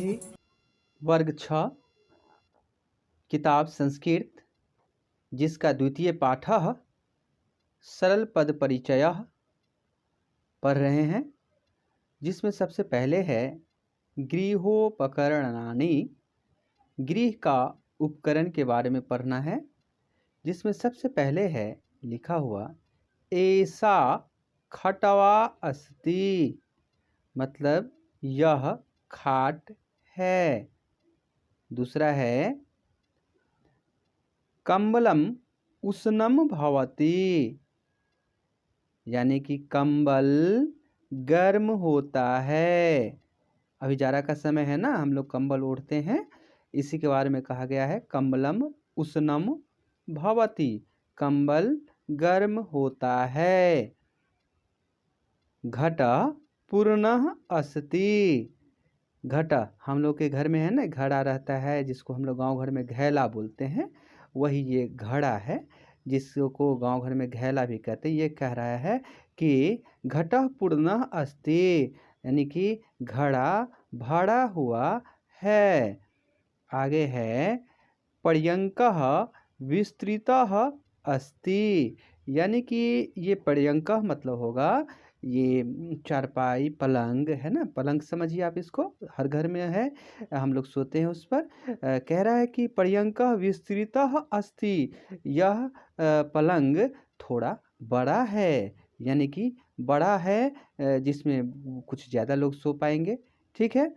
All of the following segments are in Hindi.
विद्यार्थी वर्ग 6 किताब संस्कृत जिसका द्वितीय पाठ सरल पद परिचय पढ़ रहे हैं, जिसमें सबसे पहले है गृहोपकरणानि। गृह का उपकरण के बारे में पढ़ना है, जिसमें सबसे पहले है लिखा हुआ ऐसा खटवा अस्ति, मतलब यह खाट है। दूसरा है कंबलम उष्णम भवति, यानी कि कंबल गर्म होता है। अभी जाड़ा का समय है ना, हम लोग कंबल ओढ़ते हैं, इसी के बारे में कहा गया है कंबलम उष्णम भवति, कंबल गर्म होता है। घट पूर्णः अस्ति, घट हम लोग के घर में है ना, घड़ा रहता है जिसको हम लोग गांव घर में घैला बोलते हैं, वही ये घड़ा है जिसको गांव घर में घैला भी कहते हैं। ये कह रहा है कि घटः पूर्णः अस्ति, यानी कि घड़ा भरा हुआ है। आगे है पर्यंकः विस्तृतः अस्ति, यानी कि ये पर्यंकः मतलब होगा ये चारपाई पलंग है ना, पलंग समझिए आप इसको, हर घर में है, हम लोग सोते हैं उस पर। कह रहा है कि पर्यंकः विस्तृतः अस्ति, यह पलंग थोड़ा बड़ा है, यानी कि बड़ा है, जिसमें कुछ ज़्यादा लोग सो पाएंगे। ठीक है,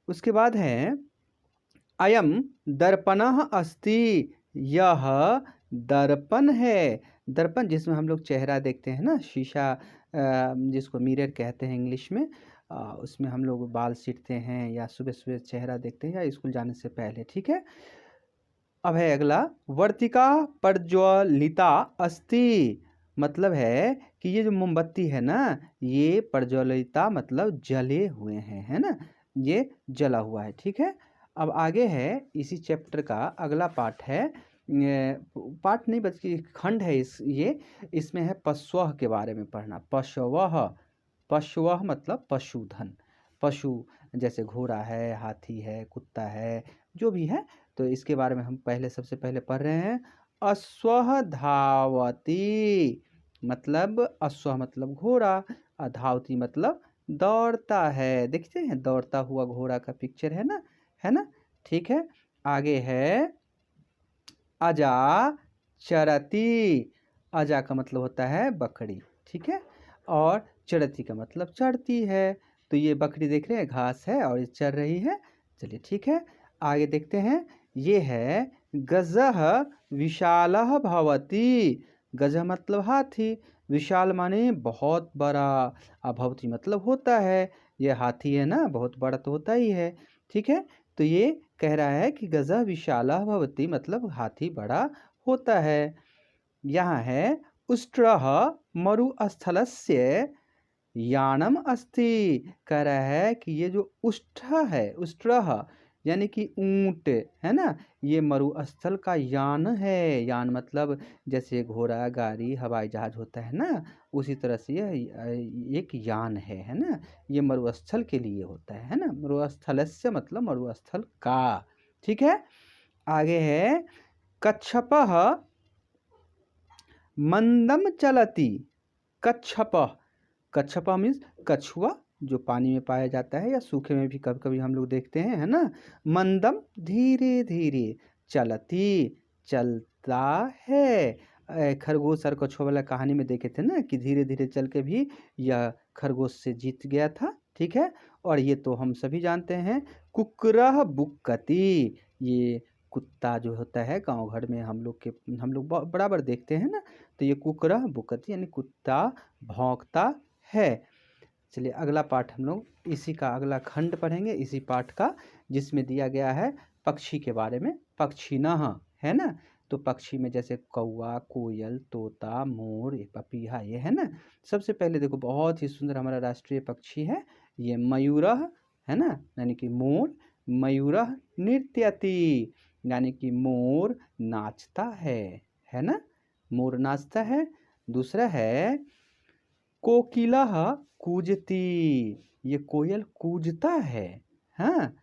उसके बाद है अयम दर्पणः अस्ति, यह दर्पण है। दर्पण जिसमें हम लोग चेहरा देखते हैं ना, शीशा जिसको मिरर कहते हैं इंग्लिश में, उसमें हम लोग बाल सीटते हैं या सुबह सुबह चेहरा देखते हैं या स्कूल जाने से पहले। ठीक है, अब है अगला वर्तिका प्रज्वलिता अस्ति, मतलब है कि ये जो मोमबत्ती है ना, ये प्रज्वलिता मतलब जले हुए हैं, है ना, ये जला हुआ है। ठीक है, अब आगे है इसी चैप्टर का अगला पाठ है, पाठ नहीं बल्कि खंड है इसमें है पशवः के बारे में पढ़ना। पशवः, पशवः मतलब पशुधन, पशु जैसे घोड़ा है, हाथी है, कुत्ता है, जो भी है, तो इसके बारे में हम सबसे पहले पढ़ रहे हैं। अश्वः धावति, मतलब अश्व मतलब घोड़ा, धावती मतलब दौड़ता है। देखते हैं दौड़ता हुआ घोड़ा का पिक्चर है ना, है ना। ठीक है, आगे है अजा चरती, अजा का मतलब होता है बकरी। ठीक है, और चरती का मतलब चढ़ती है, तो ये बकरी देख रहे हैं घास है और ये चर रही है। चलिए ठीक है, आगे देखते हैं। ये है गजः विशालः भवति, गजः मतलब हाथी, विशाल माने बहुत बड़ा, भवति मतलब होता है, ये हाथी है ना, बहुत बड़ा तो होता ही है। ठीक है, तो ये कह रहा है कि गजः विशालः भवति मतलब हाथी बड़ा होता है। यहाँ है उष्ट्रः मरुस्थलस्य यानम अस्ति, कह रहा है कि ये जो उष्ठ है, उष्ट्रः यानी कि ऊंट है ना, ये मरुस्थल का यान है। यान मतलब जैसे घोड़ा, गाड़ी, हवाई जहाज होता है ना, उसी तरह से यह एक यान है ना, ये मरुस्थल के लिए होता है ना, मरुस्थलस्य मतलब मरुस्थल का। ठीक है, आगे है कच्छपः मंदम चलति, कच्छपः, कच्छपा मीन्स कछुआ जो पानी में पाया जाता है या सूखे में भी कभी कभी हम लोग देखते हैं, है ना। मंदम धीरे धीरे, चलती चलता है। खरगोश और कछुआ वाला कहानी में देखे थे ना कि धीरे धीरे चल के भी यह खरगोश से जीत गया था। ठीक है, और ये तो हम सभी जानते हैं कुकरह बुक्कति, ये कुत्ता जो होता है गांव घर में हम लोग बराबर देखते हैं ना, तो ये कुकरह बुक्कति यानी कुत्ता भौंकता है। चलिए अगला पाठ हम लोग इसी का अगला खंड पढ़ेंगे, इसी पाठ का, जिसमें दिया गया है पक्षी के बारे में। पक्षिणः है ना, तो पक्षी में जैसे कौवा, कोयल, तोता, मोर, ये पपीहा, ये है ना। सबसे पहले देखो बहुत ही सुंदर हमारा राष्ट्रीय पक्षी है ये मयूरः, है ना, यानी कि मोर। मयूरः नृत्यति, यानी कि मोर नाचता है ना, मोर नाचता है। दूसरा है कोकिलः कूजती, ये कोयल कूजता है। हाँ,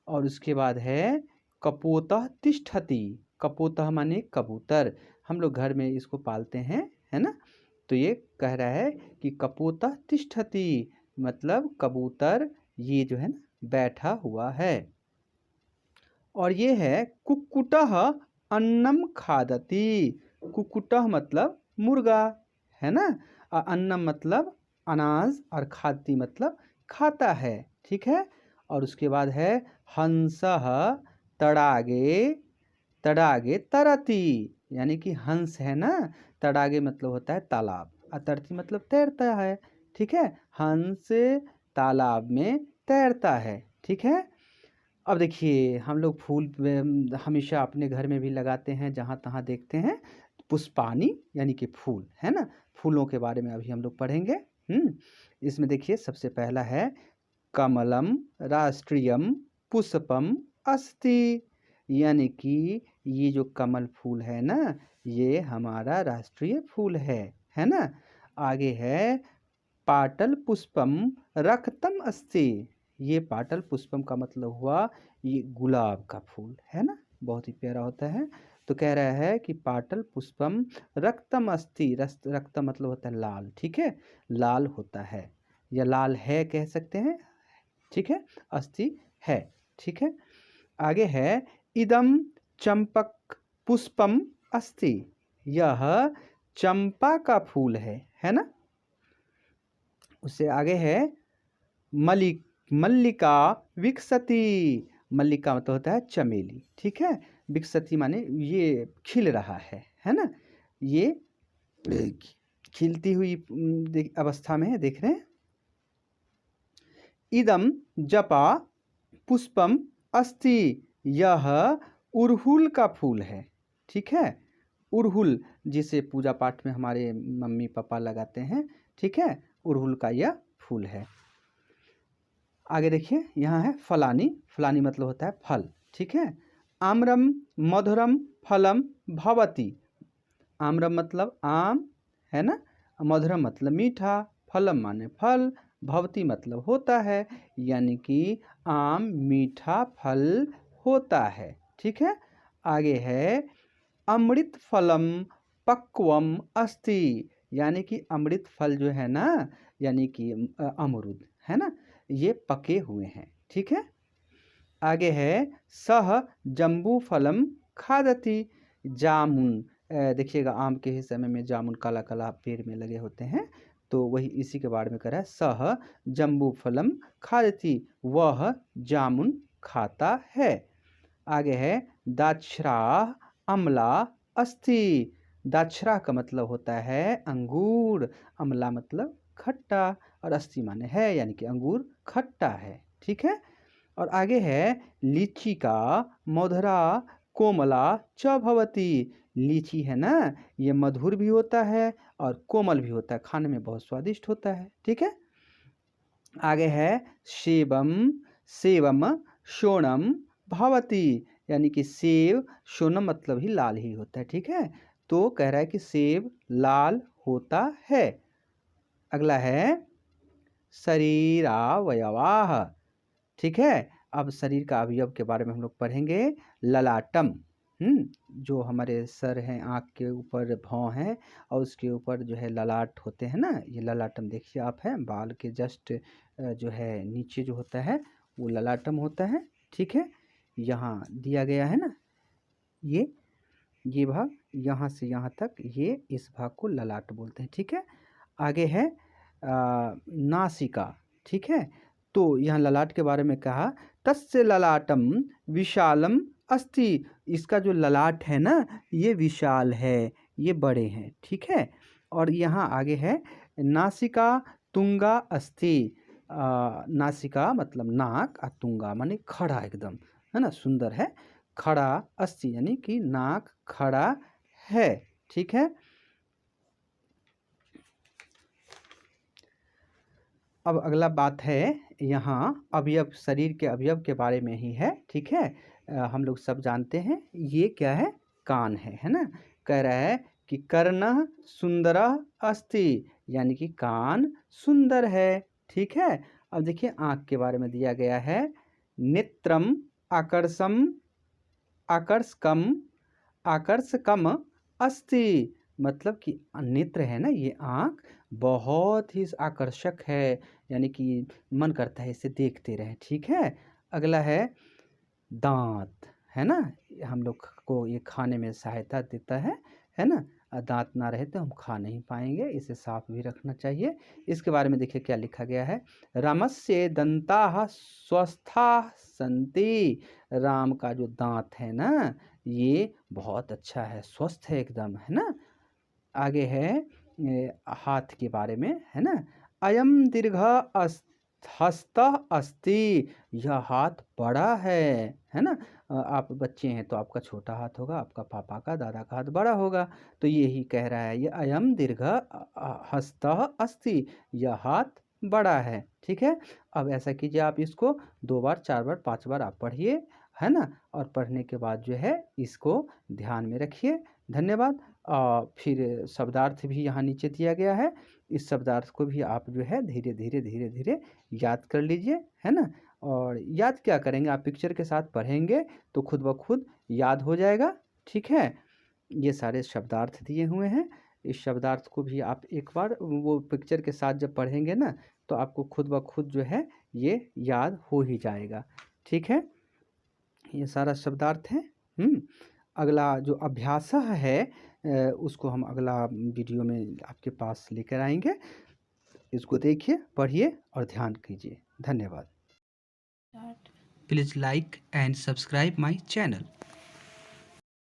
और उसके बाद है कपोतः तिष्ठति। कपोतः माने कबूतर, हम लोग घर में इसको पालते हैं, है ना। तो ये कह रहा है कि कपोतः तिष्ठति मतलब कबूतर ये जो है ना बैठा हुआ है। और ये है कुक्कुटः अन्नम खादति। कुक्कुटः मतलब मुर्गा, है ना। अन्नम मतलब अनाज और खादति मतलब खाता है, ठीक है। और उसके बाद है हंसः तड़ागे तड़ागे तरती, यानी कि हंस है ना, तड़ागे मतलब होता है तालाब और तरती मतलब तैरता है, ठीक है। हंस तालाब में तैरता है, ठीक है। अब देखिए हम लोग फूल हमेशा अपने घर में भी लगाते हैं, जहाँ तहाँ देखते हैं पुष्पानी यानी कि फूल, है ना। फूलों के बारे में अभी हम लोग पढ़ेंगे। इसमें देखिए सबसे पहला है कमलम राष्ट्रीयम पुष्पम अस्ति, यानी कि ये जो कमल फूल है ना ये हमारा राष्ट्रीय फूल है ना। आगे है पाटल पुष्पम रक्तम अस्ति। ये पाटल पुष्पम का मतलब हुआ ये गुलाब का फूल, है ना, बहुत ही प्यारा होता है। तो कह रहा है कि पाटल पुष्पम रक्तम अस्ति, रक्त मतलब होता है लाल, ठीक है, लाल होता है या लाल है कह सकते हैं, ठीक है। अस्ति है, ठीक है। आगे है इदम चंपक पुष्पम अस्ति, यह चंपा का फूल है ना। उससे आगे है मल्लिका विकसती। मल्लिका मतलब होता है चमेली, ठीक है। विकसती माने ये खिल रहा है ना। ये खिलती हुई अवस्था में है, देख रहे हैं। इदम जपा पुष्पम अस्ति, यह उड़हुल का फूल है, ठीक है। उड़हुल जिसे पूजा पाठ में हमारे मम्मी पापा लगाते हैं, ठीक है, उड़हुल का यह फूल है। आगे देखिए यहाँ है फलानी। फलानी मतलब होता है फल, ठीक है। आम्रम मधुरम फलम भवति। आम्रम मतलब आम, है ना। मधुरम मतलब मीठा, फलम माने फल, भवति मतलब होता है, यानी कि आम मीठा फल होता है, ठीक है। आगे है अमृत फलम पक्वम अस्ति, यानी कि अमृत फल जो है ना यानी कि अमरूद, है ना, ये पके हुए हैं, ठीक है। आगे है सह जम्बू फलम खादति। जामुन, देखिएगा आम के समय में जामुन काला काला पेड़ में लगे होते हैं, तो वही इसी के बारे में कह रहा है सह जम्बू फलम खादति, वह जामुन खाता है। आगे है दाक्षरा अमला अस्ति। दाक्षरा का मतलब होता है अंगूर, अमला मतलब खट्टा और अस्ति माने है, यानी कि अंगूर खट्टा है, ठीक है। और आगे है लीची का मधुरा कोमला च भवति। लीची है ना ये मधुर भी होता है और कोमल भी होता है, खाने में बहुत स्वादिष्ट होता है, ठीक है। आगे है सेवम सेवम शोणम भवति, यानी कि सेव शोणम मतलब ही लाल ही होता है, ठीक है। तो कह रहा है कि सेव लाल होता है। अगला है शरीरावयवाः, ठीक है। अब शरीर का अवयव के बारे में हम लोग पढ़ेंगे। ललाटम, जो हमारे सर हैं, आँख के ऊपर भौं हैं और उसके ऊपर जो है ललाट होते हैं ना, ये ललाटम देखिए आप है, बाल के जस्ट जो है नीचे जो होता है वो ललाटम होता है, ठीक है। यहाँ दिया गया है ना ये भाग यहाँ से यहाँ तक, ये इस भाग को ललाट बोलते हैं, ठीक है। आगे है नासिका, ठीक है। तो यहाँ ललाट के बारे में कहा तस्य ललाटम विशालम अस्ति, इसका जो ललाट है ना ये विशाल है, ये बड़े हैं, ठीक है। और यहाँ आगे है नासिका तुंगा अस्ति। नासिका मतलब नाक और तुंगा माने खड़ा एकदम, है ना, सुंदर है, खड़ा अस्ति यानी कि नाक खड़ा है, ठीक है। अब अगला बात है यहाँ अवयव, शरीर के अवयव के बारे में ही है, ठीक है। हम लोग सब जानते हैं ये क्या है, कान है ना। कह रहा है कि कर्णः सुंदरः अस्ति, यानी कि कान सुंदर है, ठीक है। अब देखिए आँख के बारे में दिया गया है नेत्रम आकर्षम आकर्षकम आकर्षकम अस्ति, मतलब कि नेत्र है ना, ये आँख बहुत ही आकर्षक है, यानी कि मन करता है इसे देखते रहें। ठीक है। अगला है दांत, है ना, हम लोग को ये खाने में सहायता देता है ना। दांत ना रहे तो हम खा नहीं पाएंगे, इसे साफ भी रखना चाहिए। इसके बारे में देखिए क्या लिखा गया है। रामस्य दंताः स्वस्थाः सन्ति, राम का जो दांत है ना ये बहुत अच्छा है, स्वस्थ है एकदम, है ना। आगे है हाथ के बारे में, है ना। अयम दीर्घ हस्त अस्ति, यह हाथ बड़ा है ना। आप बच्चे हैं तो आपका छोटा हाथ होगा, आपका पापा का दादा का हाथ बड़ा होगा, तो यही कह रहा है ये अयम दीर्घ हस्त अस्ति, यह हाथ बड़ा है। ठीक है। अब ऐसा कीजिए, आप इसको 2 बार 4 बार 5 बार आप पढ़िए, है ना, और पढ़ने के बाद जो है इसको ध्यान में रखिए। धन्यवाद। फिर शब्दार्थ भी यहाँ नीचे दिया गया है, इस शब्दार्थ को भी आप जो है धीरे धीरे धीरे धीरे याद कर लीजिए, है ना। और याद क्या करेंगे, आप पिक्चर के साथ पढ़ेंगे तो खुद ब खुद याद हो जाएगा। ठीक है। ये सारे शब्दार्थ दिए हुए हैं, इस शब्दार्थ को भी आप एक बार वो पिक्चर के साथ जब पढ़ेंगे ना तो आपको खुद ब खुद जो है ये याद हो ही जाएगा। ठीक है। ये सारा शब्दार्थ है। अगला जो अभ्यास है उसको हम अगला वीडियो में आपके पास लेकर आएंगे। इसको देखिए, पढ़िए और ध्यान कीजिए। धन्यवाद। Please like and subscribe my channel.